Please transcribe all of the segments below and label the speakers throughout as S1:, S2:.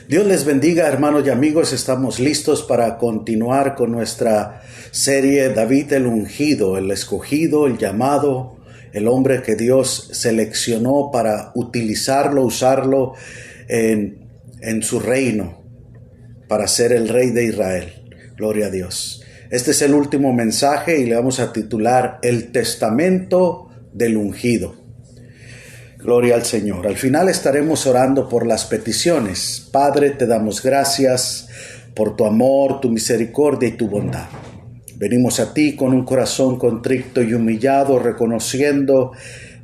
S1: Dios les bendiga, hermanos y amigos. Estamos listos para continuar con nuestra serie David el ungido, el escogido, el llamado, el hombre que Dios seleccionó para usarlo en su reino, para ser el rey de Israel. Gloria a Dios. Este es el último mensaje y le vamos a titular El testamento del ungido. Gloria al Señor. Al final estaremos orando por las peticiones. Padre, te damos gracias por tu amor, tu misericordia y tu bondad. Venimos a ti con un corazón contrito y humillado, reconociendo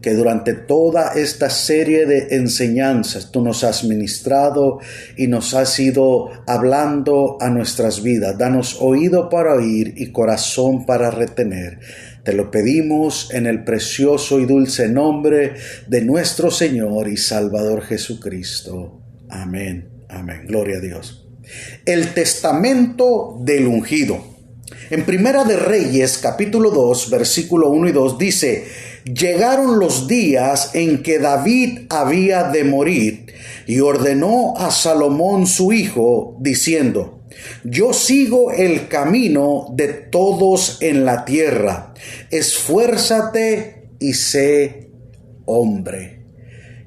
S1: que durante toda esta serie de enseñanzas tú nos has ministrado y nos has ido hablando a nuestras vidas. Danos oído para oír y corazón para retener. Te lo pedimos en el precioso y dulce nombre de nuestro Señor y Salvador Jesucristo. Amén. Amén. Gloria a Dios. El testamento del ungido. En Primera de Reyes, capítulo 2, versículo 1 y 2, dice: llegaron los días en que David había de morir, y ordenó a Salomón su hijo, diciendo: yo sigo el camino de todos en la tierra. Esfuérzate y sé hombre.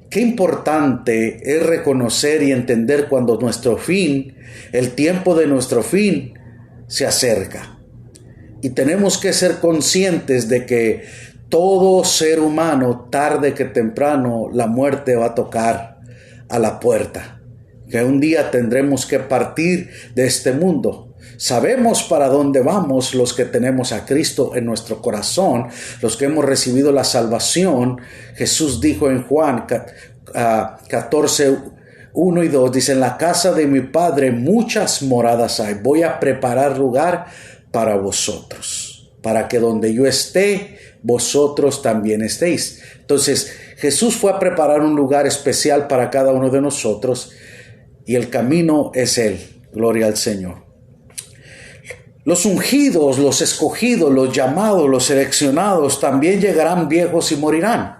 S1: Qué importante es reconocer y entender cuando nuestro fin, el tiempo de nuestro fin, se acerca. Y tenemos que ser conscientes de que todo ser humano, tarde que temprano, la muerte va a tocar a la puerta. Que un día tendremos que partir de este mundo. Sabemos para dónde vamos los que tenemos a Cristo en nuestro corazón, los que hemos recibido la salvación. Jesús dijo en Juan 14, 1 y 2, dice: en la casa de mi Padre muchas moradas hay. Voy a preparar lugar para vosotros, para que donde yo esté, vosotros también estéis. Entonces, Jesús fue a preparar un lugar especial para cada uno de nosotros. Y el camino es Él. Gloria al Señor. Los ungidos, los escogidos, los llamados, los seleccionados también llegarán viejos y morirán.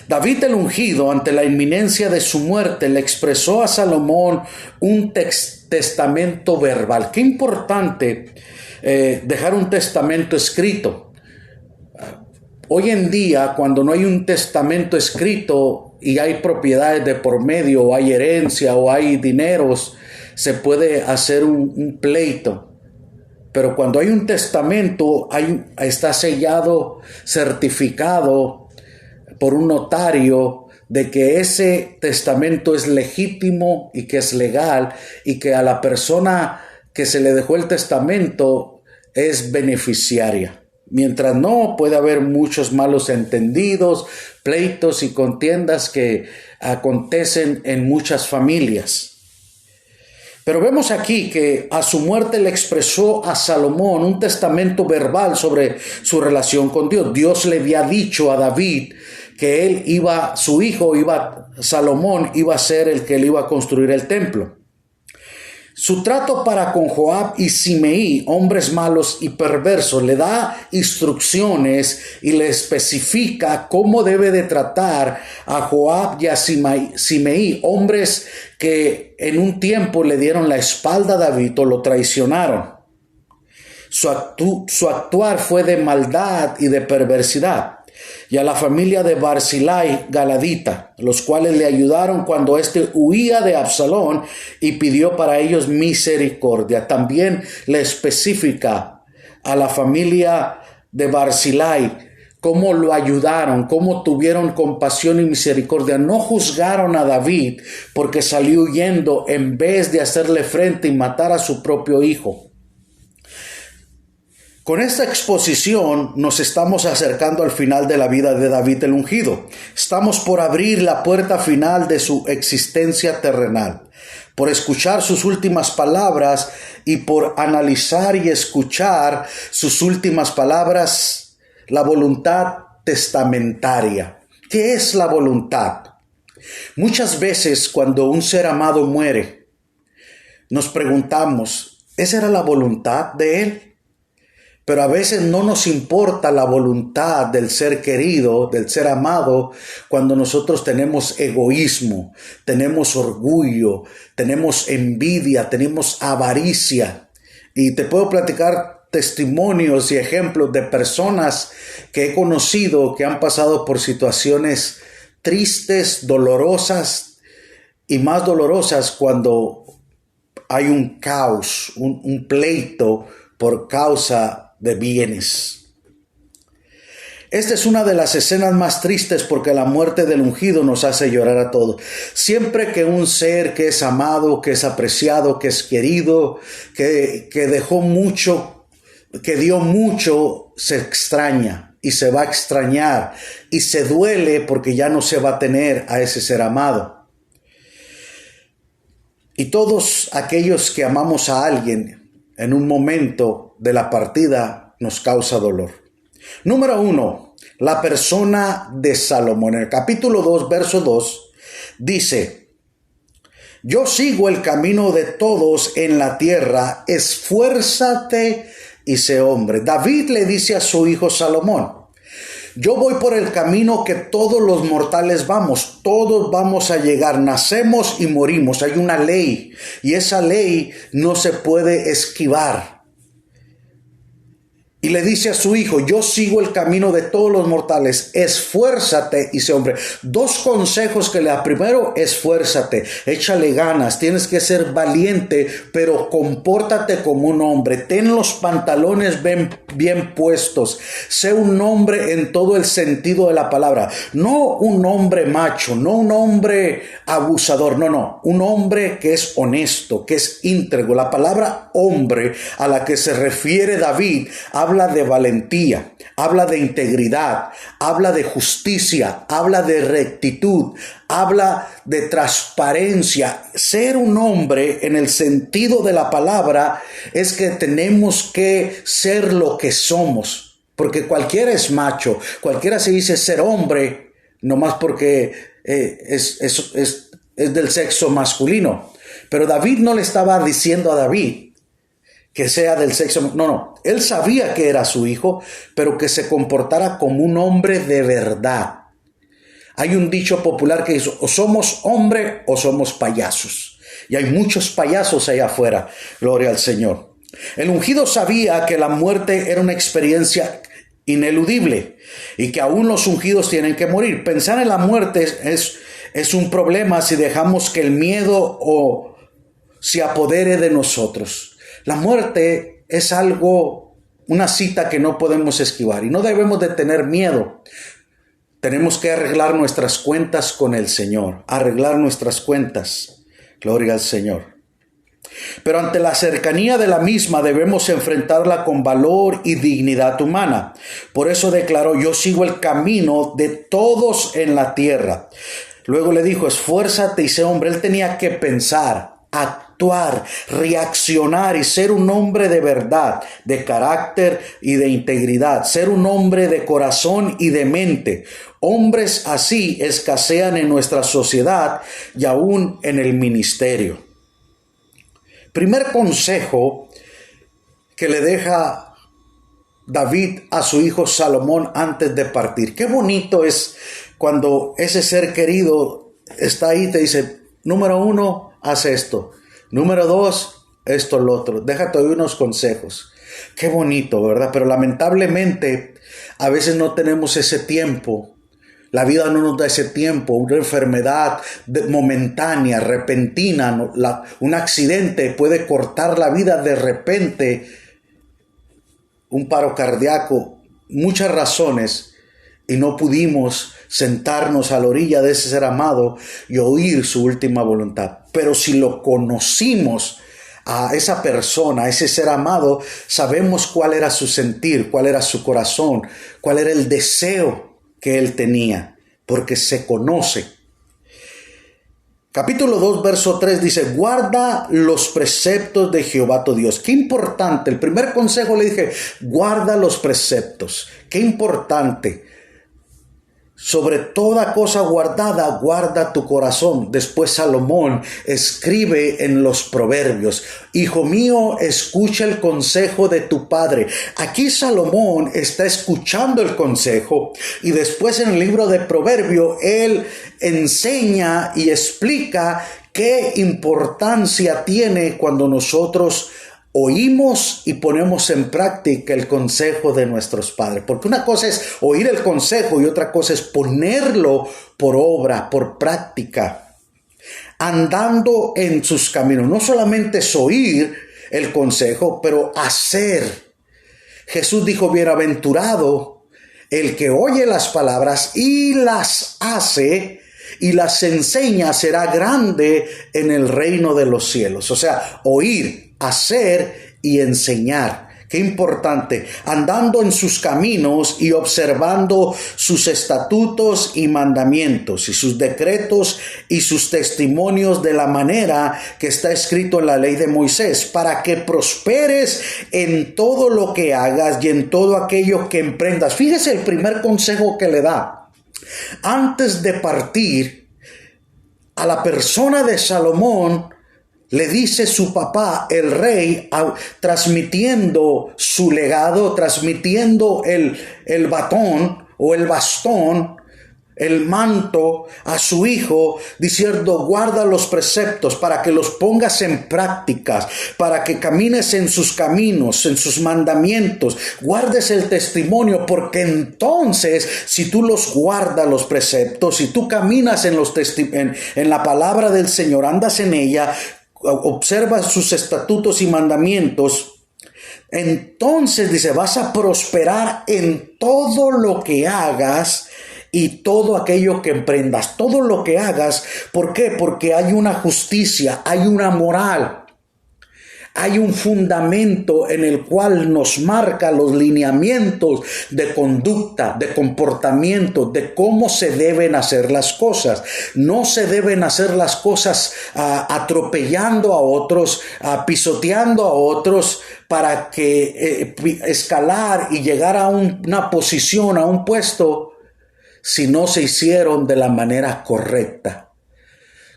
S1: David el ungido, ante la inminencia de su muerte, le expresó a Salomón un testamento verbal. Qué importante dejar un testamento escrito. Hoy en día, cuando no hay un testamento escrito y hay propiedades de por medio, o hay herencia, o hay dineros, se puede hacer un pleito. Pero cuando hay un testamento, está sellado, certificado por un notario de que ese testamento es legítimo y que es legal, y que a la persona que se le dejó el testamento es beneficiaria. Mientras no, puede haber muchos malos entendidos, pleitos y contiendas que acontecen en muchas familias. Pero vemos aquí que a su muerte le expresó a Salomón un testamento verbal sobre su relación con Dios. Dios le había dicho a David que Salomón iba a ser el que le iba a construir el templo. Su trato para con Joab y Simeí, hombres malos y perversos, le da instrucciones y le especifica cómo debe de tratar a Joab y a Simeí, hombres que en un tiempo le dieron la espalda a David o lo traicionaron. Su actuar fue de maldad y de perversidad. Y a la familia de Barzillai Galadita, los cuales le ayudaron cuando éste huía de Absalón y pidió para ellos misericordia. También le especifica a la familia de Barzillai cómo lo ayudaron, cómo tuvieron compasión y misericordia. No juzgaron a David porque salió huyendo en vez de hacerle frente y matar a su propio hijo. Con esta exposición nos estamos acercando al final de la vida de David el ungido. Estamos por abrir la puerta final de su existencia terrenal, por escuchar sus últimas palabras y por analizar y escuchar sus últimas palabras, la voluntad testamentaria. ¿Qué es la voluntad? Muchas veces cuando un ser amado muere, nos preguntamos, ¿esa era la voluntad de él? Pero a veces no nos importa la voluntad del ser querido, del ser amado, cuando nosotros tenemos egoísmo, tenemos orgullo, tenemos envidia, tenemos avaricia. Y te puedo platicar testimonios y ejemplos de personas que he conocido que han pasado por situaciones tristes, dolorosas y más dolorosas cuando hay un caos, un pleito por causa de bienes. Esta es una de las escenas más tristes porque la muerte del ungido nos hace llorar a todos. Siempre que un ser que es amado, que es apreciado, que es querido, que dejó mucho, que dio mucho, se extraña y se va a extrañar y se duele porque ya no se va a tener a ese ser amado. Y todos aquellos que amamos a alguien en un momento de la partida nos causa dolor. Número 1, la persona de Salomón. En el capítulo 2, verso 2, dice: yo sigo el camino de todos en la tierra, esfuérzate y sé hombre. David le dice a su hijo Salomón: yo voy por el camino que todos los mortales vamos, todos vamos a llegar, nacemos y morimos, hay una ley y esa ley no se puede esquivar. Y le dice a su hijo: yo sigo el camino de todos los mortales, esfuérzate y sé hombre. Dos consejos que le da. Primero, esfuérzate, échale ganas, tienes que ser valiente, pero compórtate como un hombre. Ten los pantalones bien puestos. Sé un hombre en todo el sentido de la palabra. No un hombre macho, no un hombre abusador, no. Un hombre que es honesto, que es íntegro. La palabra hombre a la que se refiere David habla de valentía, habla de integridad, habla de justicia, habla de rectitud, habla de transparencia. Ser un hombre en el sentido de la palabra es que tenemos que ser lo que somos, porque cualquiera es macho, cualquiera se dice ser hombre, nomás porque es del sexo masculino. Pero David no le estaba diciendo a David que sea del sexo, no, él sabía que era su hijo, pero que se comportara como un hombre de verdad. Hay un dicho popular que dice: o somos hombre o somos payasos. Y hay muchos payasos allá afuera, gloria al Señor. El ungido sabía que la muerte era una experiencia ineludible y que aún los ungidos tienen que morir. Pensar en la muerte es un problema si dejamos que el miedo se apodere de nosotros. La muerte es algo, una cita que no podemos esquivar y no debemos de tener miedo. Tenemos que arreglar nuestras cuentas con el Señor, arreglar nuestras cuentas. Gloria al Señor. Pero ante la cercanía de la misma debemos enfrentarla con valor y dignidad humana. Por eso declaró: yo sigo el camino de todos en la tierra. Luego le dijo: esfuérzate y sé hombre. Él tenía que pensar, actuar, reaccionar y ser un hombre de verdad, de carácter y de integridad, ser un hombre de corazón y de mente. Hombres así escasean en nuestra sociedad y aún en el ministerio. Primer consejo que le deja David a su hijo Salomón antes de partir. Qué bonito es cuando ese ser querido está ahí y te dice: número 1, haz esto. Número 2, esto, lo otro. Déjate oír unos consejos. Qué bonito, ¿verdad? Pero lamentablemente a veces no tenemos ese tiempo. La vida no nos da ese tiempo. Una enfermedad momentánea, repentina, un accidente puede cortar la vida de repente. Un paro cardíaco, muchas razones, y no pudimos sentarnos a la orilla de ese ser amado y oír su última voluntad. Pero si lo conocimos a esa persona, a ese ser amado, sabemos cuál era su sentir, cuál era su corazón, cuál era el deseo que él tenía, porque se conoce. Capítulo 2, verso 3 dice: guarda los preceptos de Jehová tu Dios. Qué importante. El primer consejo le dije: guarda los preceptos. Qué importante. sobre toda cosa guardada, guarda tu corazón. Después Salomón escribe en los Proverbios: hijo mío, escucha el consejo de tu padre. Aquí Salomón está escuchando el consejo, y después en el libro de Proverbios él enseña y explica qué importancia tiene cuando nosotros oímos y ponemos en práctica el consejo de nuestros padres. Porque una cosa es oír el consejo y otra cosa es ponerlo por obra, por práctica, andando en sus caminos. No solamente es oír el consejo, pero hacer. Jesús dijo: bienaventurado el que oye las palabras y las hace y las enseña, será grande en el reino de los cielos. O sea, oír, hacer y enseñar. Qué importante. Andando en sus caminos y observando sus estatutos y mandamientos y sus decretos y sus testimonios de la manera que está escrito en la ley de Moisés, para que prosperes en todo lo que hagas y en todo aquello que emprendas. Fíjese el primer consejo que le da. Antes de partir, a la persona de Salomón le dice su papá, el rey, transmitiendo su legado, transmitiendo el batón o el bastón, el manto a su hijo, diciendo: guarda los preceptos para que los pongas en prácticas, para que camines en sus caminos, en sus mandamientos, guardes el testimonio, porque entonces si tú los guardas los preceptos, si tú caminas en la palabra del Señor, andas en ella, observas sus estatutos y mandamientos, entonces dice: vas a prosperar en todo lo que hagas y todo aquello que emprendas. Todo lo que hagas. ¿Por qué? Porque hay una justicia, hay una moral, hay un fundamento en el cual nos marca los lineamientos de conducta, de comportamiento, de cómo se deben hacer las cosas. No se deben hacer las cosas atropellando a otros, pisoteando a otros, para que escalar y llegar a una posición, a un puesto, si no se hicieron de la manera correcta,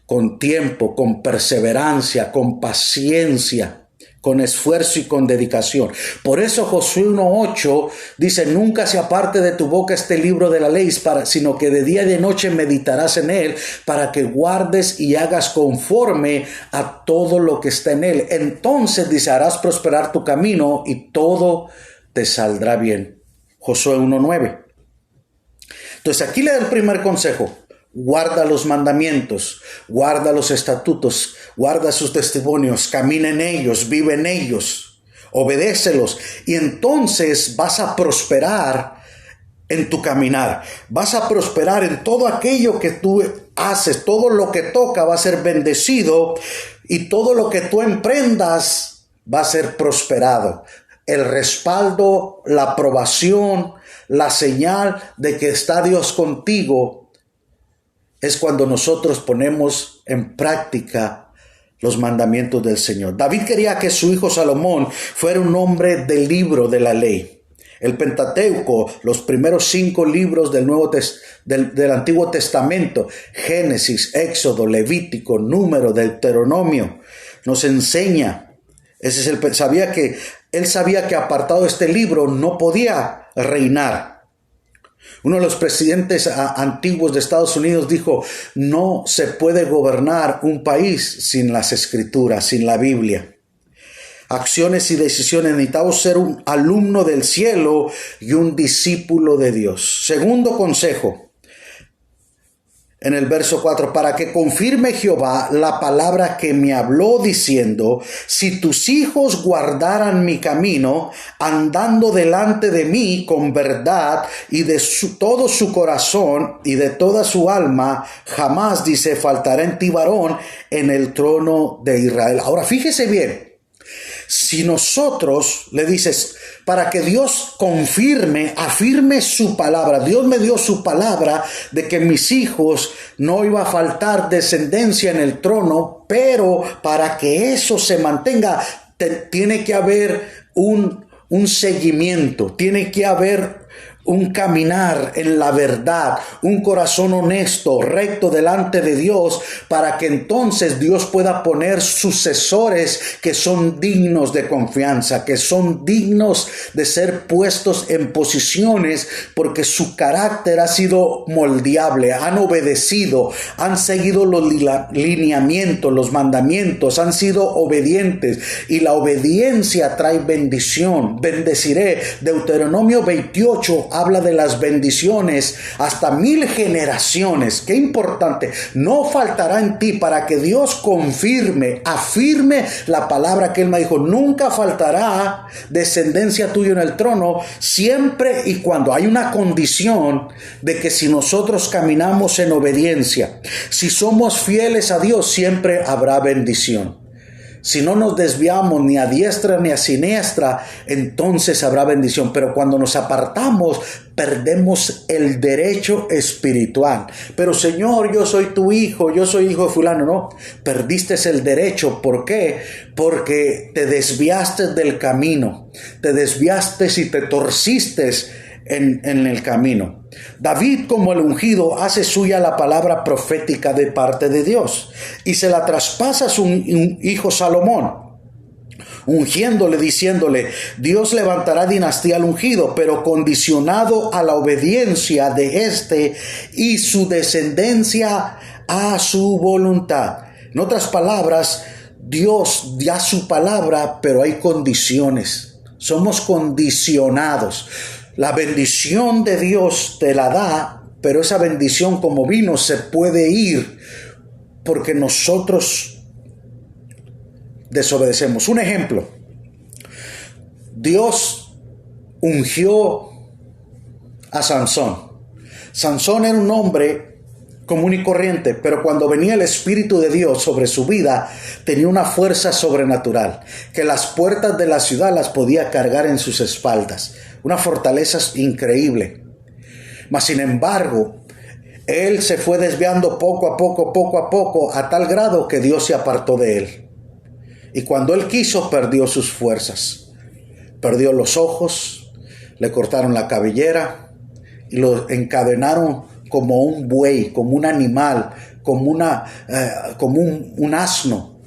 S1: con tiempo, con perseverancia, con paciencia, con esfuerzo y con dedicación. Por eso Josué 1:8 dice: nunca se aparte de tu boca este libro de la ley, sino que de día y de noche meditarás en él, para que guardes y hagas conforme a todo lo que está en él. Entonces dice: harás prosperar tu camino y todo te saldrá bien. Josué 1:9. Entonces aquí le da el primer consejo: guarda los mandamientos, guarda los estatutos, guarda sus testimonios, camina en ellos, vive en ellos, obedécelos, y entonces vas a prosperar en tu caminar. Vas a prosperar en todo aquello que tú haces. Todo lo que toca va a ser bendecido, y todo lo que tú emprendas va a ser prosperado. El respaldo, la aprobación, la señal de que está Dios contigo es cuando nosotros ponemos en práctica los mandamientos del Señor. David quería que su hijo Salomón fuera un hombre del libro de la ley. El Pentateuco, los primeros 5 libros del Antiguo Testamento, Génesis, Éxodo, Levítico, Número, Deuteronomio, nos enseña. Él sabía que apartado de este libro no podía reinar. Uno de los presidentes antiguos de Estados Unidos dijo: no se puede gobernar un país sin las Escrituras, sin la Biblia. Acciones y decisiones. Necesitamos ser un alumno del cielo y un discípulo de Dios. Segundo consejo, en el verso 4: para que confirme Jehová la palabra que me habló, diciendo: si tus hijos guardaran mi camino, andando delante de mí con verdad y de todo su corazón y de toda su alma, jamás, dice, faltará en ti varón en el trono de Israel. Ahora fíjese bien. Si nosotros le dices, para que Dios afirme su palabra. Dios me dio su palabra de que mis hijos no iba a faltar descendencia en el trono, pero para que eso se mantenga, tiene que haber un seguimiento, tiene que haber un caminar en la verdad, un corazón honesto, recto delante de Dios, para que entonces Dios pueda poner sucesores que son dignos de confianza, que son dignos de ser puestos en posiciones, porque su carácter ha sido moldeable, han obedecido, han seguido los lineamientos, los mandamientos, han sido obedientes, y la obediencia trae bendición. Bendeciré. Deuteronomio 28 habla de las bendiciones hasta 1000 generaciones. Qué importante. No faltará en ti, para que Dios confirme, afirme la palabra que Él me dijo. Nunca faltará descendencia tuya en el trono, siempre y cuando hay una condición de que si nosotros caminamos en obediencia, si somos fieles a Dios, siempre habrá bendición. Si no nos desviamos ni a diestra ni a siniestra, entonces habrá bendición. Pero cuando nos apartamos, perdemos el derecho espiritual. Pero Señor, yo soy tu hijo, yo soy hijo de fulano. No, perdiste el derecho. ¿Por qué? Porque te desviaste del camino. Te desviaste y te torciste en el camino. David, como el ungido, hace suya la palabra profética de parte de Dios y se la traspasa a su hijo Salomón, ungiéndole, diciéndole: Dios levantará dinastía al ungido, pero condicionado a la obediencia de éste y su descendencia a su voluntad. En otras palabras, Dios da su palabra, pero hay condiciones. Somos condicionados. La bendición de Dios te la da, pero esa bendición, como vino, se puede ir porque nosotros desobedecemos. Un ejemplo: Dios ungió a Sansón. Sansón era un hombre común y corriente, pero cuando venía el Espíritu de Dios sobre su vida, tenía una fuerza sobrenatural, que las puertas de la ciudad las podía cargar en sus espaldas. Una fortaleza increíble. Mas sin embargo, él se fue desviando poco a poco, a tal grado que Dios se apartó de él. Y cuando él quiso, perdió sus fuerzas. Perdió los ojos, le cortaron la cabellera y lo encadenaron como un buey, como un animal, como un asno,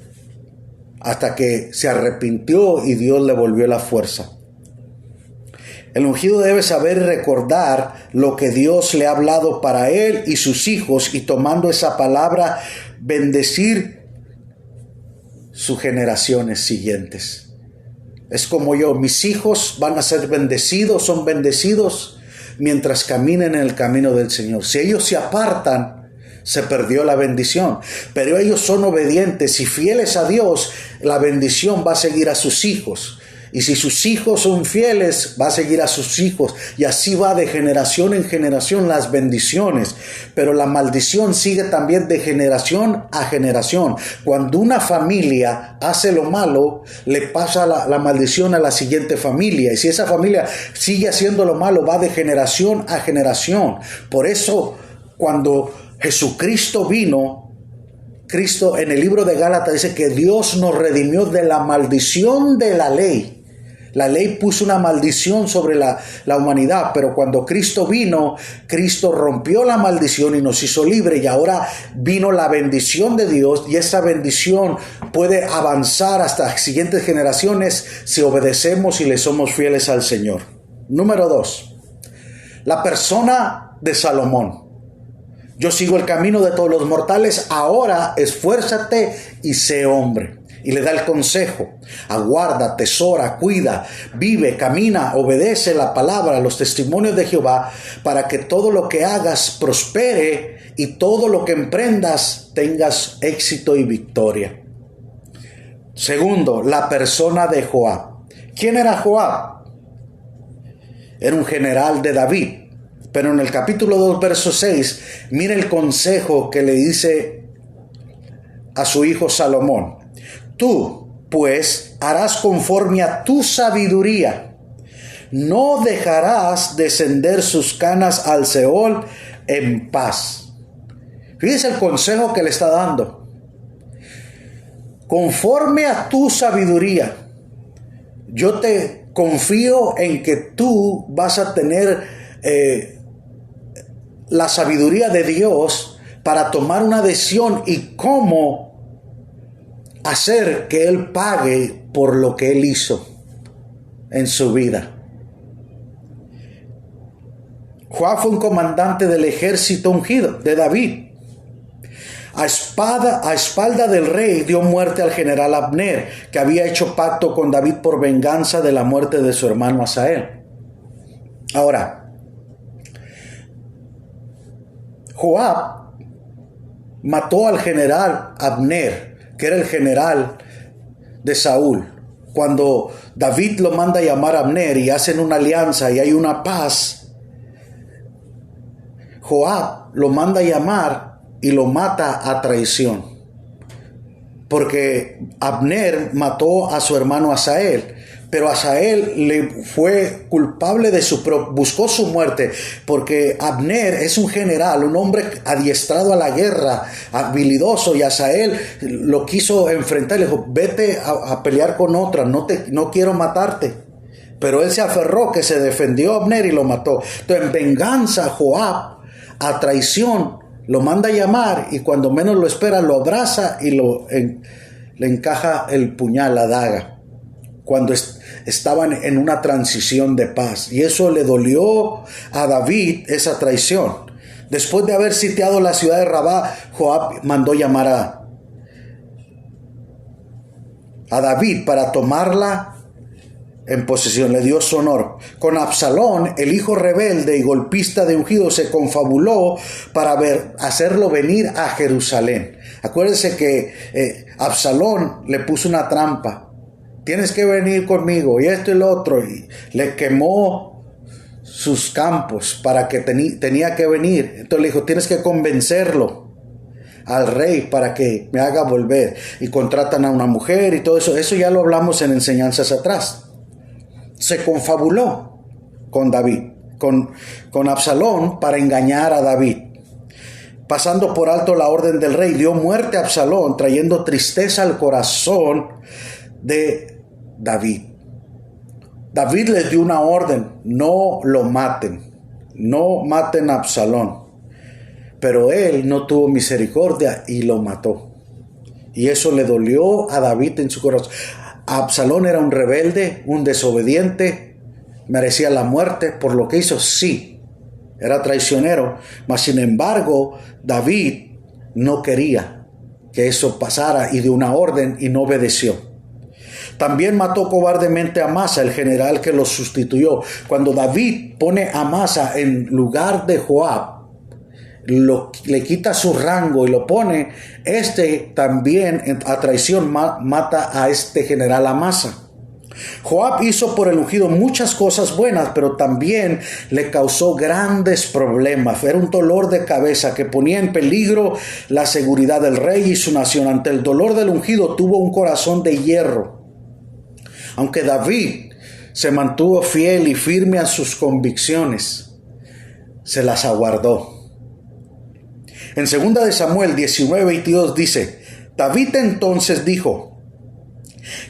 S1: hasta que se arrepintió y Dios le volvió la fuerza. El ungido debe saber y recordar lo que Dios le ha hablado para él y sus hijos, y tomando esa palabra, bendecir sus generaciones siguientes. Es como yo, mis hijos van a ser bendecidos, son bendecidos mientras caminen en el camino del Señor. Si ellos se apartan, se perdió la bendición. Pero ellos son obedientes y fieles a Dios, la bendición va a seguir a sus hijos. Y si sus hijos son fieles, va a seguir a sus hijos. Y así va de generación en generación las bendiciones. Pero la maldición sigue también de generación a generación. Cuando una familia hace lo malo, le pasa la maldición a la siguiente familia. Y si esa familia sigue haciendo lo malo, va de generación a generación. Por eso, cuando Jesucristo vino, Cristo en el libro de Gálatas dice que Dios nos redimió de la maldición de la ley. La ley puso una maldición sobre la humanidad, pero cuando Cristo vino, Cristo rompió la maldición y nos hizo libre, y ahora vino la bendición de Dios, y esa bendición puede avanzar hasta las siguientes generaciones si obedecemos y le somos fieles al Señor. Número 2, la persona de Salomón. Yo sigo el camino de todos los mortales, ahora esfuérzate y sé hombre. Y le da el consejo: aguarda, atesora, cuida, vive, camina, obedece la palabra, los testimonios de Jehová, para que todo lo que hagas prospere y todo lo que emprendas tengas éxito y victoria. Segundo, la persona de Joab. ¿Quién era Joab? Era un general de David. Pero en el capítulo 2, verso 6, mira el consejo que le dice a su hijo Salomón. Tú, pues, harás conforme a tu sabiduría. No dejarás descender sus canas al Seol en paz. Fíjese el consejo que le está dando. Conforme a tu sabiduría. Yo te confío en que tú vas a tener la sabiduría de Dios para tomar una decisión y cómo hacer que Él pague por lo que Él hizo en su vida. Joab fue un comandante del ejército ungido de David. A espalda del rey dio muerte al general Abner, que había hecho pacto con David por venganza de la muerte de su hermano Asael. Ahora, Joab mató al general Abner, que era el general de Saúl. Cuando David lo manda a llamar a Abner y hacen una alianza y hay una paz, Joab lo manda a llamar y lo mata a traición. Porque Abner mató a su hermano Asael, pero Asael le fue culpable buscó su muerte, porque Abner es un general, un hombre adiestrado a la guerra, habilidoso, y Asael lo quiso enfrentar, le dijo, vete a pelear con otra, no quiero matarte. Pero él se aferró, que se defendió a Abner y lo mató. Entonces, en venganza, Joab, a traición, lo manda a llamar y cuando menos lo espera lo abraza y le encaja el puñal, la daga, cuando estaban en una transición de paz. Y eso le dolió a David, esa traición. Después de haber sitiado la ciudad de Rabá, Joab mandó llamar a David para tomarla en posesión, le dio su honor. Con Absalón, el hijo rebelde y golpista de ungido, se confabuló para hacerlo venir a Jerusalén. Acuérdense que Absalón le puso una trampa. Tienes que venir conmigo y esto y lo otro. Y le quemó sus campos para que tenía que venir. Entonces le dijo, tienes que convencerlo al rey para que me haga volver. Y contratan a una mujer y todo eso. Eso ya lo hablamos en enseñanzas atrás. Se confabuló con David, con Absalón, para engañar a David. Pasando por alto la orden del rey, dio muerte a Absalón, trayendo tristeza al corazón de David. David les dio una orden: no lo maten, no maten a Absalón. Pero él no tuvo misericordia y lo mató. Y eso le dolió a David en su corazón. Absalón era un rebelde, un desobediente, merecía la muerte por lo que hizo, sí, era traicionero, mas sin embargo David no quería que eso pasara y dio una orden y no obedeció. También mató cobardemente a Amasa, el general que lo sustituyó. Cuando David pone a Amasa en lugar de Joab, le quita su rango y lo pone, también a traición mata a este general Amasa. Joab hizo por el ungido muchas cosas buenas, pero también le causó grandes problemas. Era un dolor de cabeza que ponía en peligro la seguridad del rey y su nación. Ante el dolor del ungido tuvo un corazón de hierro. Aunque David se mantuvo fiel y firme a sus convicciones, se las aguardó. En 2 de Samuel 19:22 dice, David entonces dijo,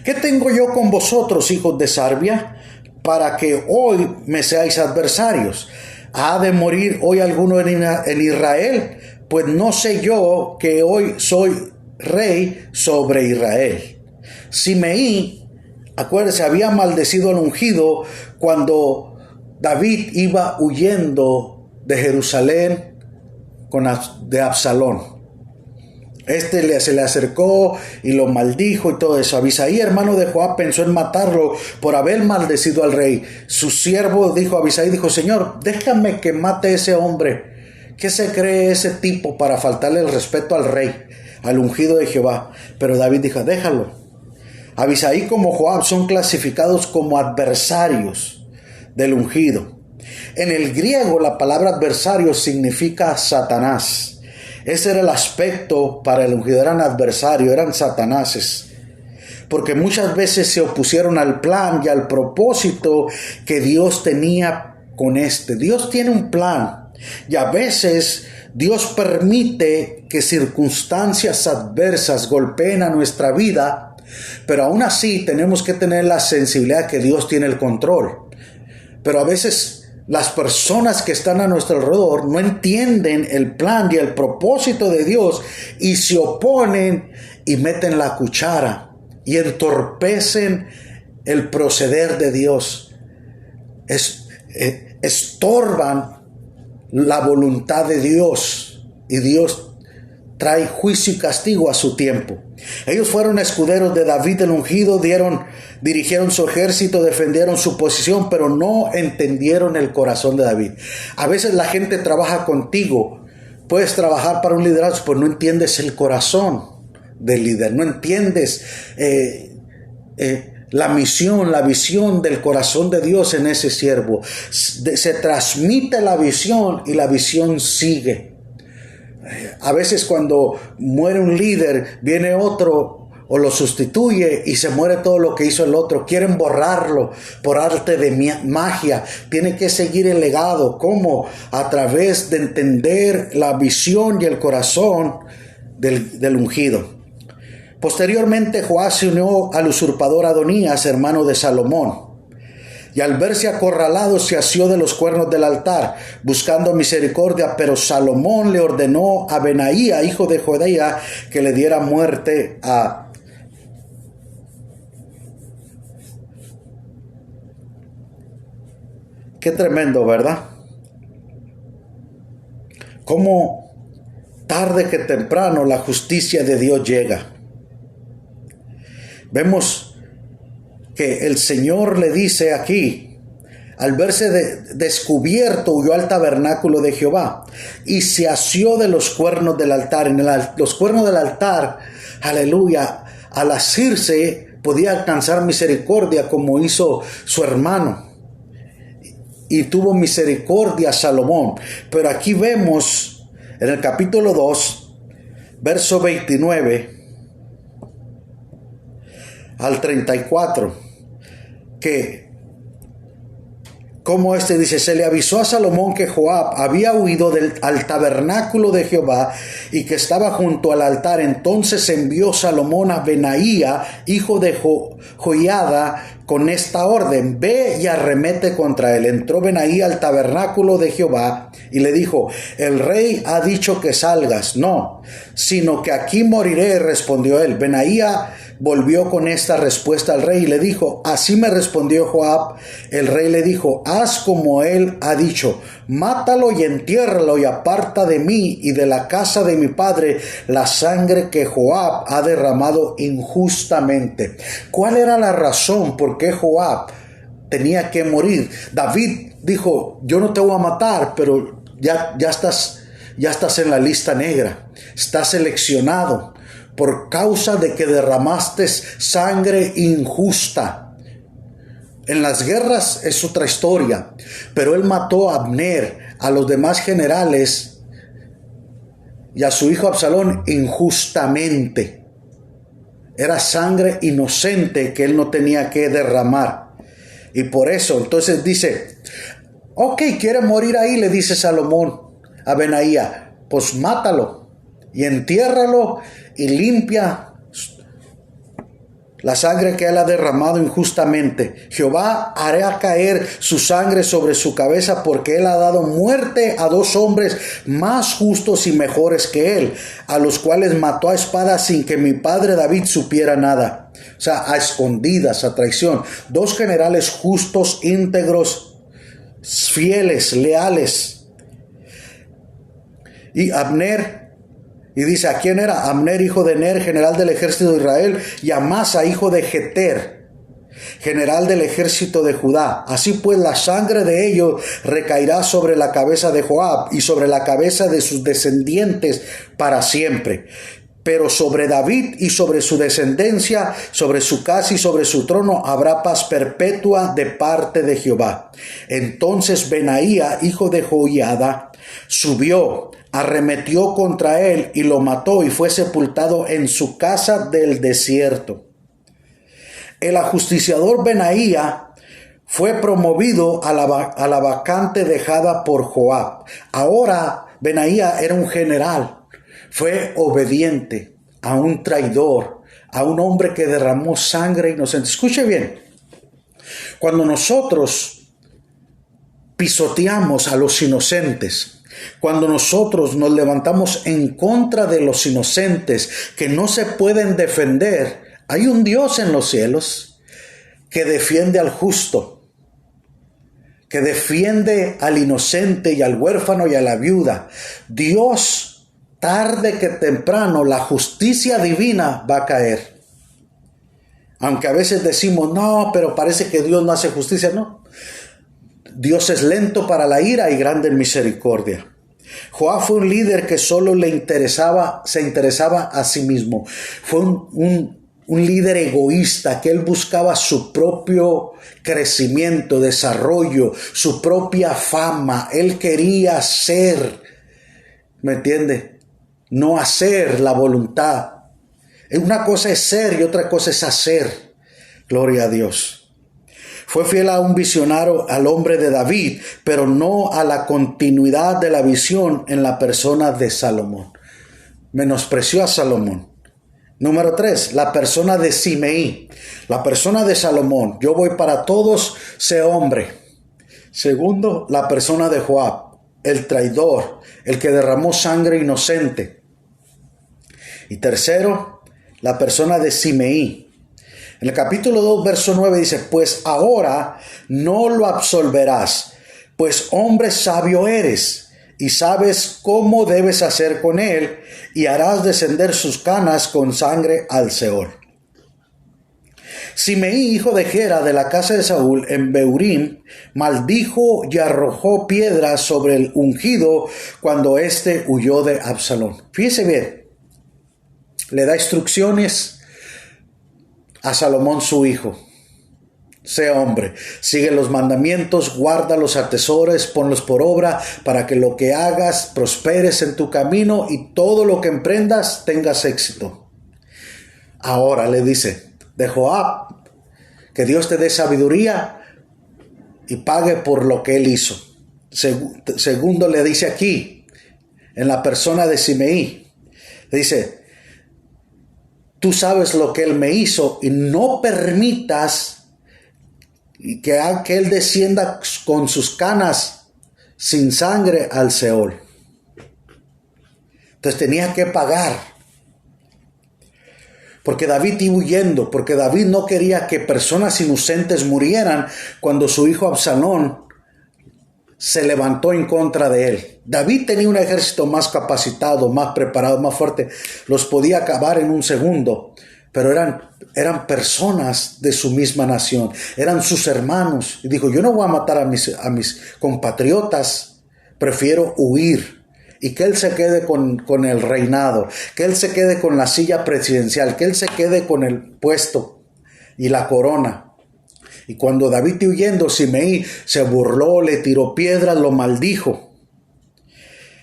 S1: ¿qué tengo yo con vosotros, hijos de Sarbia, para que hoy me seáis adversarios? ¿Ha de morir hoy alguno en Israel? Pues no sé yo que hoy soy rey sobre Israel. Simeí, acuérdense, había maldecido al ungido cuando David iba huyendo de Jerusalén de Absalón. Se le acercó y lo maldijo y todo eso. Abisai, hermano de Joab, pensó en matarlo por haber maldecido al rey. Su siervo dijo a Abisai, Señor, déjame que mate a ese hombre. ¿Qué se cree ese tipo para faltarle el respeto al rey, al ungido de Jehová? Pero David dijo, déjalo. Abisai como Joab son clasificados como adversarios del ungido. En el griego la palabra adversario significa Satanás. Ese era el aspecto para el ungido, eran adversarios, eran satanáses. Porque muchas veces se opusieron al plan y al propósito que Dios tenía con Dios tiene un plan y a veces Dios permite que circunstancias adversas golpeen a nuestra vida, pero aún así tenemos que tener la sensibilidad que Dios tiene el control. Pero a veces las personas que están a nuestro alrededor no entienden el plan y el propósito de Dios y se oponen y meten la cuchara y entorpecen el proceder de Dios. Estorban la voluntad de Dios y Dios trae juicio y castigo a su tiempo. Ellos fueron escuderos de David el ungido, dirigieron su ejército, defendieron su posición, pero no entendieron el corazón de David. A veces la gente trabaja contigo, puedes trabajar para un liderazgo, pero no entiendes el corazón del líder, no entiendes la misión, la visión del corazón de Dios en ese siervo. Se transmite la visión y la visión sigue. A veces cuando muere un líder, viene otro o lo sustituye y se muere todo lo que hizo el otro. Quieren borrarlo por arte de magia. Tiene que seguir el legado. ¿Cómo? A través de entender la visión y el corazón del ungido. Posteriormente, Joás se unió al usurpador Adonías, hermano de Salomón. Y al verse acorralado se asió de los cuernos del altar, buscando misericordia, pero Salomón le ordenó a Benaía, hijo de Joiada, que le diera muerte a... Qué tremendo, ¿verdad? Cómo tarde que temprano la justicia de Dios llega. Vemos que el Señor le dice aquí, al verse descubierto, huyó al tabernáculo de Jehová y se asió de los cuernos del altar. Los cuernos del altar, aleluya, al asirse podía alcanzar misericordia como hizo su hermano. Y tuvo misericordia Salomón. Pero aquí vemos en el capítulo 2, verso 29 al 34, que como dice, se le avisó a Salomón que Joab había huido al tabernáculo de Jehová y que estaba junto al altar. Entonces envió Salomón a Benaía, hijo de Joiada, con esta orden: ve y arremete contra él. Entró Benaía al tabernáculo de Jehová y le dijo: el rey ha dicho que salgas. No, sino que aquí moriré, respondió él. Benaía volvió con esta respuesta al rey y le dijo: así me respondió Joab. El rey le dijo: haz como él ha dicho, mátalo y entiérralo y aparta de mí y de la casa de mi padre la sangre que Joab ha derramado injustamente. ¿Cuál era la razón por qué Joab tenía que morir? David dijo: yo no te voy a matar, pero ya estás en la lista negra, estás seleccionado por causa de que derramaste sangre injusta. En las guerras es otra historia, pero él mató a Abner, a los demás generales y a su hijo Absalón injustamente. Era sangre inocente que él no tenía que derramar. Y por eso, entonces dice: ok, quiere morir ahí, le dice Salomón a Benaía, pues mátalo y entiérralo y limpia la sangre que él ha derramado injustamente. Jehová hará caer su sangre sobre su cabeza, porque él ha dado muerte a 2 hombres más justos y mejores que él, a los cuales mató a espada sin que mi padre David supiera nada. O sea, a escondidas, a traición. 2 generales justos, íntegros, fieles, leales. Y Abner, y dice: ¿a quién era? Abner, hijo de Ner, general del ejército de Israel, y Amasa, hijo de Jeter, general del ejército de Judá. Así pues, la sangre de ellos recaerá sobre la cabeza de Joab y sobre la cabeza de sus descendientes para siempre. Pero sobre David y sobre su descendencia, sobre su casa y sobre su trono, habrá paz perpetua de parte de Jehová. Entonces Benaía, hijo de Joiada, subió, arremetió contra él y lo mató, y fue sepultado en su casa del desierto. El ajusticiador Benaía fue promovido a la vacante dejada por Joab. Ahora Benaía era un general. Fue obediente a un traidor, a un hombre que derramó sangre inocente. Escuche bien, cuando nosotros pisoteamos a los inocentes, cuando nosotros nos levantamos en contra de los inocentes que no se pueden defender, hay un Dios en los cielos que defiende al justo, que defiende al inocente y al huérfano y a la viuda. Dios, tarde que temprano, la justicia divina va a caer. Aunque a veces decimos, no, pero parece que Dios no hace justicia. No. Dios es lento para la ira y grande en misericordia. Joab fue un líder que solo se interesaba a sí mismo. Fue un líder egoísta, que él buscaba su propio crecimiento, desarrollo, su propia fama. Él quería ser, ¿me entiende? No hacer la voluntad. Una cosa es ser y otra cosa es hacer. Gloria a Dios. Fue fiel a un visionario, al hombre de David, pero no a la continuidad de la visión en la persona de Salomón. Menospreció a Salomón. Número 3, la persona de Simeí. La persona de Salomón. Yo voy para todos, sé hombre. Segundo, la persona de Joab, el traidor, el que derramó sangre inocente. Y tercero, la persona de Simeí. En el capítulo 2, verso 9 dice, pues ahora no lo absolverás, pues hombre sabio eres, y sabes cómo debes hacer con él, y harás descender sus canas con sangre al Seol. Simeí, hijo de Gera, de la casa de Saúl, en Beurim, maldijo y arrojó piedras sobre el ungido cuando éste huyó de Absalón. Fíjese bien, le da instrucciones a Salomón su hijo. Sé hombre, sigue los mandamientos, guárdalos, atesores, ponlos por obra, para que lo que hagas prosperes en tu camino y todo lo que emprendas tengas éxito. Ahora le dice, de Joab, que Dios te dé sabiduría y pague por lo que él hizo. Segundo le dice aquí, en la persona de Simeí, dice, tú sabes lo que él me hizo y no permitas que él descienda con sus canas sin sangre al Seol. Entonces tenía que pagar. Porque David iba huyendo, porque David no quería que personas inocentes murieran cuando su hijo Absalón se levantó en contra de él. David tenía un ejército más capacitado, más preparado, más fuerte. Los podía acabar en un segundo, pero eran personas de su misma nación. Eran sus hermanos. Y dijo, yo no voy a matar a mis compatriotas. Prefiero huir. Y que él se quede con el reinado. Que él se quede con la silla presidencial. Que él se quede con el puesto y la corona. Y cuando David iba huyendo, Simeí se burló, le tiró piedras, lo maldijo.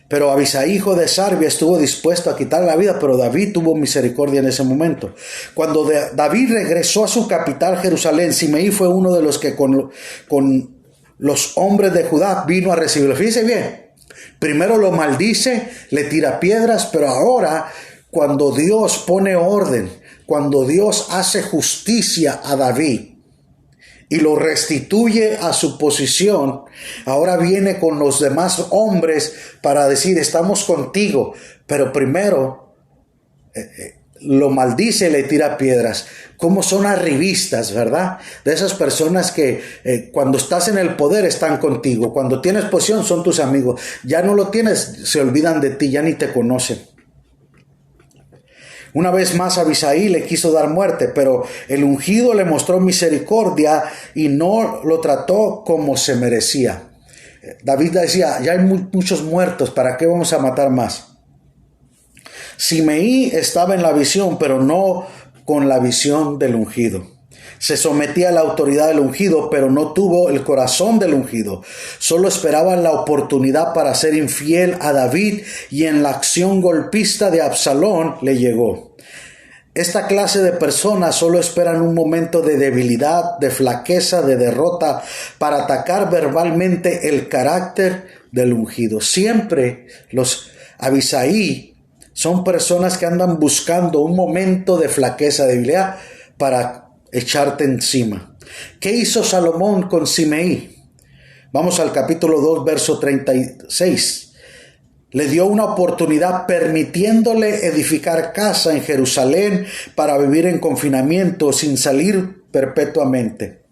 S1: Pero Abisai, hijo de Sarbia, estuvo dispuesto a quitarle la vida, pero David tuvo misericordia en ese momento. Cuando David regresó a su capital, Jerusalén, Simeí fue uno de los que con los hombres de Judá vino a recibirlo. Fíjese bien, primero lo maldice, le tira piedras, pero ahora cuando Dios pone orden, cuando Dios hace justicia a David, y lo restituye a su posición, ahora viene con los demás hombres para decir, estamos contigo, pero primero lo maldice y le tira piedras. Como son arribistas, ¿verdad? De esas personas que cuando estás en el poder están contigo, cuando tienes posición son tus amigos, ya no lo tienes, se olvidan de ti, ya ni te conocen. Una vez más Abisai le quiso dar muerte, pero el ungido le mostró misericordia y no lo trató como se merecía. David decía, ya hay muchos muertos, ¿para qué vamos a matar más? Simeí estaba en la visión, pero no con la visión del ungido. Se sometía a la autoridad del ungido, pero no tuvo el corazón del ungido. Solo esperaba la oportunidad para ser infiel a David y en la acción golpista de Absalón le llegó. Esta clase de personas solo esperan un momento de debilidad, de flaqueza, de derrota para atacar verbalmente el carácter del ungido. Siempre los Abisai son personas que andan buscando un momento de flaqueza, de debilidad para echarte encima. ¿Qué hizo Salomón con Simeí? Vamos al capítulo 2, verso 36. Le dio una oportunidad permitiéndole edificar casa en Jerusalén para vivir en confinamiento sin salir perpetuamente.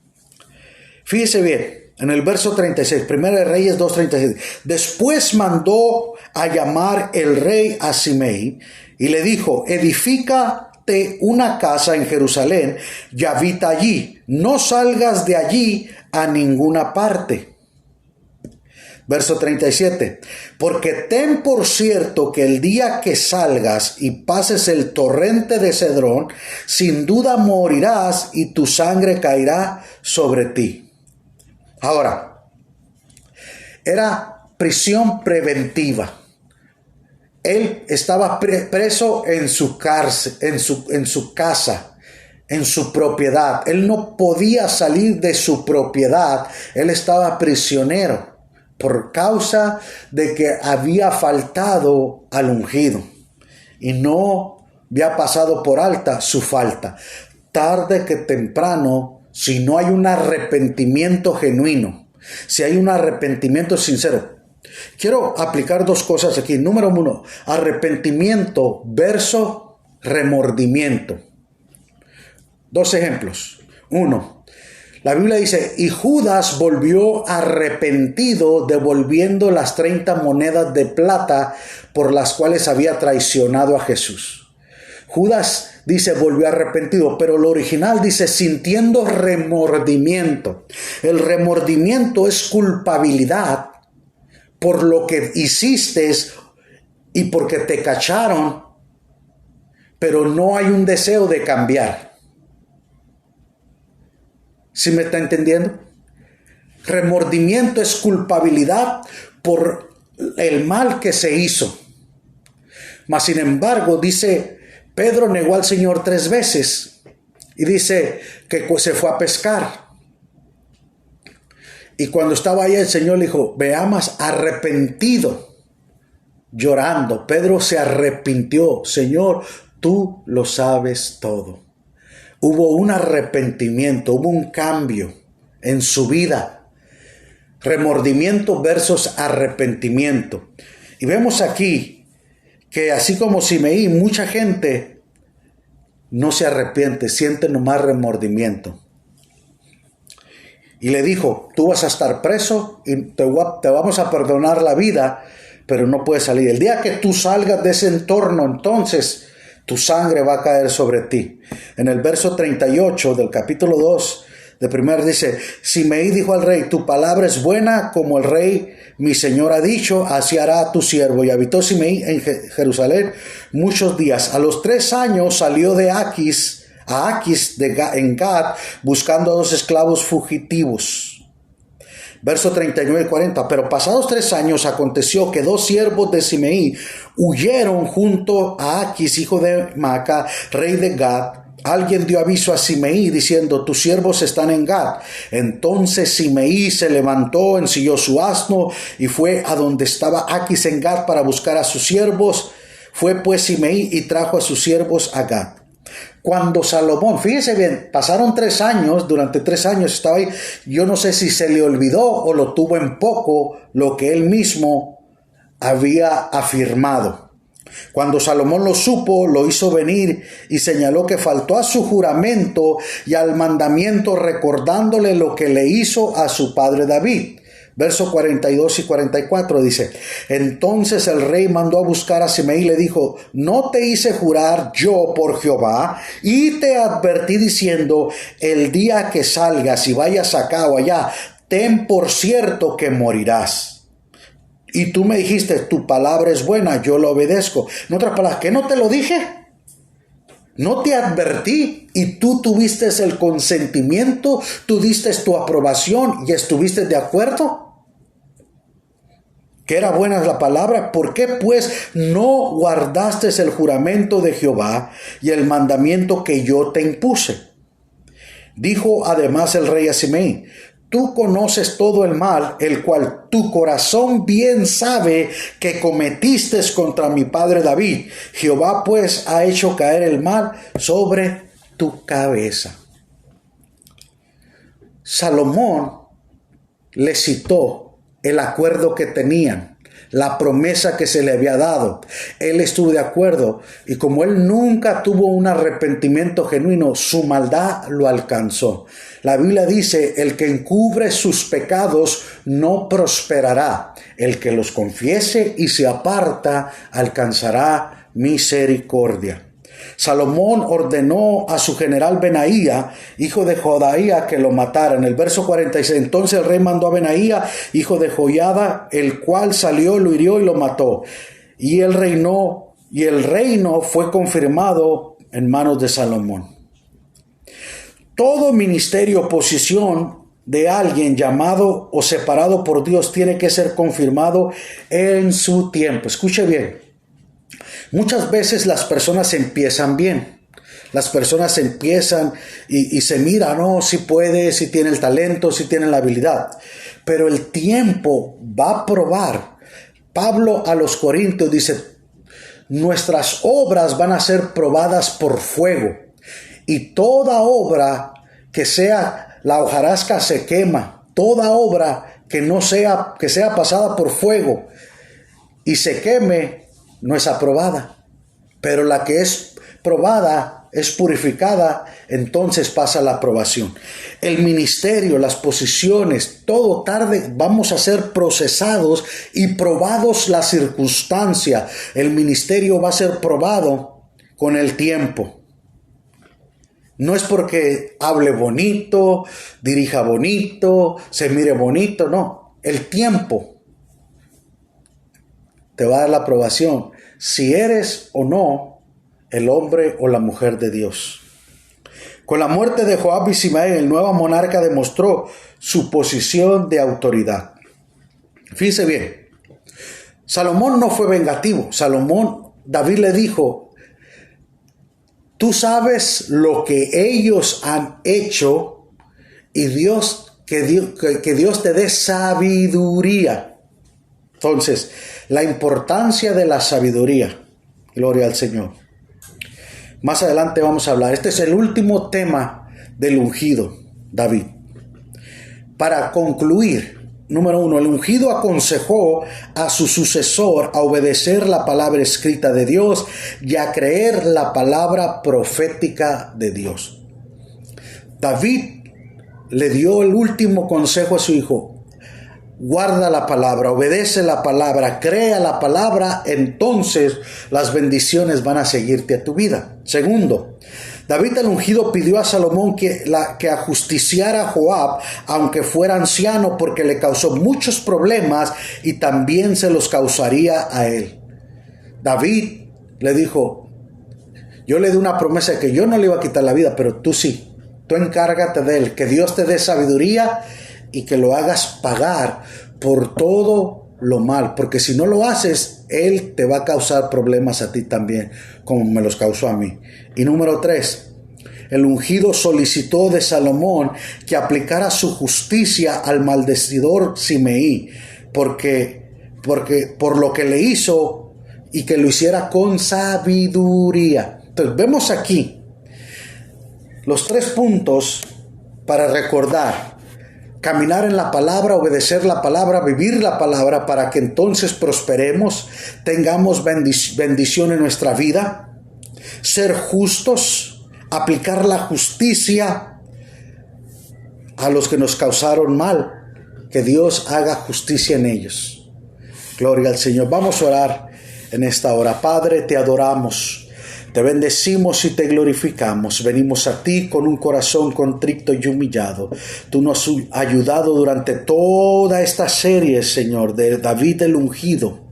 S1: Fíjese bien, en el verso 36, Primera de Reyes 2:36. Después mandó a llamar el rey a Simei y le dijo: edifícate una casa en Jerusalén y habita allí. No salgas de allí a ninguna parte. Verso 37. Porque ten por cierto que el día que salgas y pases el torrente de Cedrón, sin duda morirás y tu sangre caerá sobre ti. Ahora, era prisión preventiva. Él estaba preso en su cárcel, en su casa, en su propiedad. Él no podía salir de su propiedad. Él estaba prisionero por causa de que había faltado al ungido y no había pasado por alta su falta. Tarde que temprano, si no hay un arrepentimiento genuino, si hay un arrepentimiento sincero. Quiero aplicar dos cosas aquí. Número uno, arrepentimiento versus remordimiento. Dos ejemplos. Uno, la Biblia dice: y Judas volvió arrepentido, devolviendo las 30 monedas de plata por las cuales había traicionado a Jesús. Judas dice volvió arrepentido, pero lo original dice sintiendo remordimiento. El remordimiento es culpabilidad por lo que hiciste y porque te cacharon, pero no hay un deseo de cambiar. ¿Sí me está entendiendo? Remordimiento es culpabilidad por el mal que se hizo. Mas sin embargo, dice, Pedro negó al Señor 3 veces y dice que se fue a pescar. Y cuando estaba ahí el Señor le dijo, veamos, arrepentido, llorando. Pedro se arrepintió. Señor, tú lo sabes todo. Hubo un arrepentimiento, hubo un cambio en su vida. Remordimiento versus arrepentimiento. Y vemos aquí que así como Simei, mucha gente no se arrepiente, siente nomás remordimiento. Y le dijo, tú vas a estar preso y te vamos a perdonar la vida, pero no puedes salir. El día que tú salgas de ese entorno, entonces tu sangre va a caer sobre ti. En el verso 38 del capítulo 2 de primero dice, Simei dijo al rey, tu palabra es buena como el rey mi señor ha dicho, así hará a tu siervo. Y habitó Simei en Jerusalén muchos días. A los 3 años salió de Aquis en Gad, buscando a 2 esclavos fugitivos. Verso 39 y 40. Pero pasados 3 años aconteció que 2 siervos de Simei huyeron junto a Aquis, hijo de Maaca, rey de Gad. Alguien dio aviso a Simei diciendo, tus siervos están en Gad. Entonces Simei se levantó, ensilló su asno y fue a donde estaba Aquis en Gad para buscar a sus siervos. Fue pues Simei y trajo a sus siervos a Gad. Cuando Salomón, fíjese bien, pasaron 3 años, durante 3 años estaba ahí, yo no sé si se le olvidó o lo tuvo en poco lo que él mismo había afirmado. Cuando Salomón lo supo, lo hizo venir y señaló que faltó a su juramento y al mandamiento, recordándole lo que le hizo a su padre David. Versos 42 y 44 dice, entonces el rey mandó a buscar a Simei y le dijo, no te hice jurar yo por Jehová y te advertí diciendo, el día que salgas y vayas acá o allá, ten por cierto que morirás. Y tú me dijiste, tu palabra es buena, yo lo obedezco. En otras palabras, ¿qué no te lo dije? ¿No te advertí? Y tú tuviste el consentimiento, tú diste tu aprobación y estuviste de acuerdo. Que era buena la palabra. ¿Por qué pues no guardaste el juramento de Jehová y el mandamiento que yo te impuse? Dijo además el rey a Simei, tú conoces todo el mal, el cual tu corazón bien sabe que cometiste contra mi padre David. Jehová pues ha hecho caer el mal sobre tu cabeza. Salomón le citó el acuerdo que tenían, la promesa que se le había dado. Él estuvo de acuerdo, y como él nunca tuvo un arrepentimiento genuino, su maldad lo alcanzó. La Biblia dice: el que encubre sus pecados no prosperará. El que los confiese y se aparta alcanzará misericordia. Salomón ordenó a su general Benaía, hijo de Jodaía, que lo matara. En el verso 46, entonces el rey mandó a Benaía, hijo de Joiada, el cual salió, lo hirió y lo mató. Y el reino fue confirmado en manos de Salomón. Todo ministerio o posición de alguien llamado o separado por Dios tiene que ser confirmado en su tiempo. Escuche bien. Muchas veces las personas empiezan bien. Las personas empiezan y se miran, no, si puede, si tiene el talento, si tiene la habilidad. Pero el tiempo va a probar. Pablo a los Corintios dice: nuestras obras van a ser probadas por fuego. Y toda obra que sea, la hojarasca se quema. Toda obra que sea pasada por fuego y se queme, no es aprobada, pero la que es probada, es purificada, entonces pasa la aprobación. El ministerio, las posiciones, todo tarde vamos a ser procesados y probados la circunstancia. El ministerio va a ser probado con el tiempo. No es porque hable bonito, dirija bonito, se mire bonito, no. El tiempo te va a dar la aprobación si eres o no el hombre o la mujer de Dios. Con la muerte de Joab y Simeí, el nuevo monarca demostró su posición de autoridad. Fíjese bien, Salomón no fue vengativo. David le dijo: tú sabes lo que ellos han hecho, y que Dios te dé sabiduría. Entonces, la importancia de la sabiduría. Gloria al Señor. Más adelante vamos a hablar. Este es el último tema del ungido, David. Para concluir, número 1, el ungido aconsejó a su sucesor a obedecer la palabra escrita de Dios y a creer la palabra profética de Dios. David le dio el último consejo a su hijo: guarda la palabra, obedece la palabra, crea la palabra, entonces las bendiciones van a seguirte a tu vida. Segundo, David el ungido pidió a Salomón que ajusticiara a Joab, aunque fuera anciano, porque le causó muchos problemas y también se los causaría a él. David le dijo: yo le di una promesa de que yo no le iba a quitar la vida, pero tú sí, tú encárgate de él, que Dios te dé sabiduría y que lo hagas pagar por todo lo mal, porque si no lo haces, él te va a causar problemas a ti también, como me los causó a mí. Y número 3, el ungido solicitó de Salomón que aplicara su justicia al maldecidor Simeí, por lo que le hizo, y que lo hiciera con sabiduría. Entonces vemos aquí los 3 puntos para recordar: caminar en la palabra, obedecer la palabra, vivir la palabra, para que entonces prosperemos, tengamos bendición en nuestra vida, ser justos, aplicar la justicia a los que nos causaron mal, que Dios haga justicia en ellos. Gloria al Señor. Vamos a orar en esta hora. Padre, te adoramos. Te bendecimos y te glorificamos. Venimos a ti con un corazón contrito y humillado. Tú nos has ayudado durante toda esta serie, Señor, de David el ungido,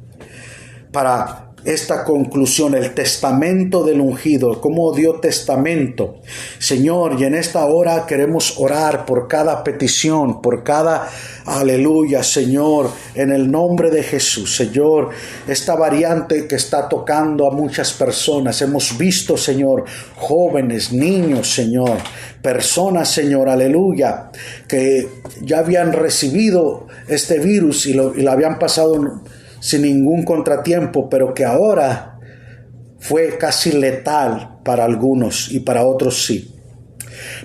S1: para esta conclusión, el testamento del ungido, cómo dio testamento, Señor. Y en esta hora queremos orar por cada petición, por cada aleluya, Señor, en el nombre de Jesús. Señor, esta variante que está tocando a muchas personas, hemos visto, Señor, jóvenes, niños, Señor, personas, Señor, aleluya, que ya habían recibido este virus y la habían pasado sin ningún contratiempo, pero que ahora fue casi letal para algunos y para otros sí.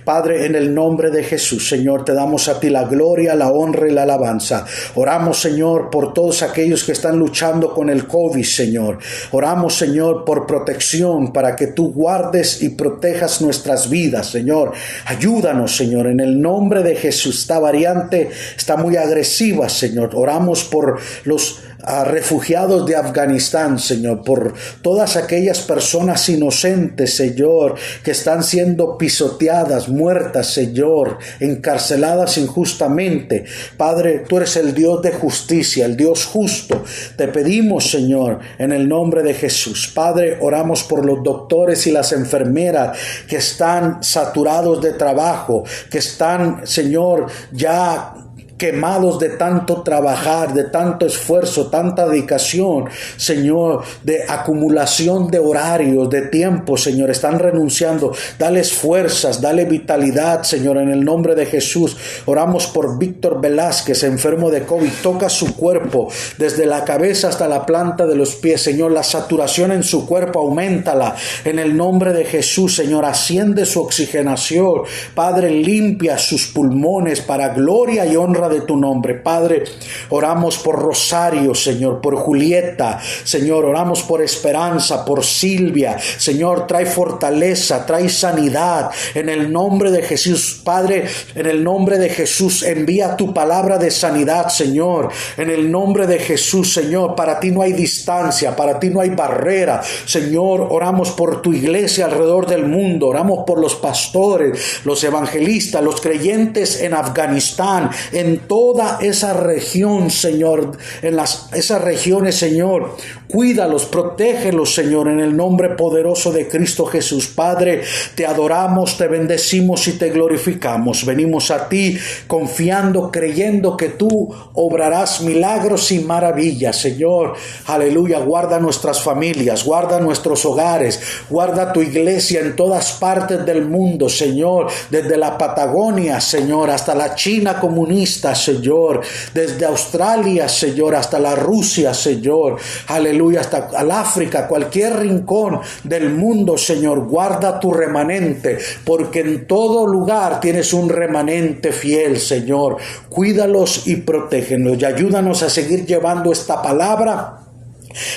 S1: Padre, en el nombre de Jesús, Señor, te damos a ti la gloria, la honra y la alabanza. Oramos, Señor, por todos aquellos que están luchando con el COVID, Señor. Oramos, Señor, por protección, para que tú guardes y protejas nuestras vidas, Señor. Ayúdanos, Señor, en el nombre de Jesús. Esta variante está muy agresiva, Señor. Oramos por los refugiados de Afganistán, Señor, por todas aquellas personas inocentes, Señor, que están siendo pisoteadas, muertas, Señor, encarceladas injustamente. Padre, tú eres el Dios de justicia, el Dios justo. Te pedimos, Señor, en el nombre de Jesús. Padre, oramos por los doctores y las enfermeras que están saturados de trabajo, que están, Señor, ya quemados de tanto trabajar, de tanto esfuerzo, tanta dedicación, Señor, de acumulación de horarios, de tiempo, Señor, están renunciando. Dales fuerzas, dale vitalidad, Señor, en el nombre de Jesús. Oramos por Víctor Velázquez, enfermo de COVID. Toca su cuerpo, desde la cabeza hasta la planta de los pies, Señor. La saturación en su cuerpo, auméntala en el nombre de Jesús, Señor. Asciende su oxigenación, Padre, limpia sus pulmones para gloria y honra de tu nombre. Padre, oramos por Rosario, Señor, por Julieta, Señor, oramos por Esperanza, por Silvia, Señor, trae fortaleza, trae sanidad en el nombre de Jesús. Padre, en el nombre de Jesús, envía tu palabra de sanidad, Señor, en el nombre de Jesús, Señor. Para ti no hay distancia, para ti no hay barrera, Señor. Oramos por tu iglesia alrededor del mundo, oramos por los pastores, los evangelistas, los creyentes en Afganistán, en toda esa región, Señor, en esas regiones, Señor. Cuídalos, protégelos, Señor, en el nombre poderoso de Cristo Jesús. Padre, te adoramos, te bendecimos y te glorificamos. Venimos a ti confiando, creyendo que tú obrarás milagros y maravillas, Señor. Aleluya. Guarda nuestras familias, guarda nuestros hogares, guarda tu iglesia en todas partes del mundo, Señor, desde la Patagonia, Señor, hasta la China comunista, Señor, desde Australia, Señor, hasta la Rusia, Señor, aleluya, hasta el África, cualquier rincón del mundo, Señor. Guarda tu remanente, porque en todo lugar tienes un remanente fiel, Señor. Cuídalos y protégenos y ayúdanos a seguir llevando esta palabra,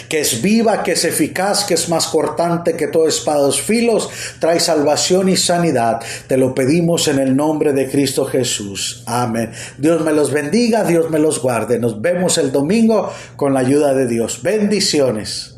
S1: que es viva, que es eficaz, que es más cortante que toda espada de dos filos, trae salvación y sanidad. Te lo pedimos en el nombre de Cristo Jesús. Amén. Dios me los bendiga, Dios me los guarde. Nos vemos el domingo con la ayuda de Dios. Bendiciones.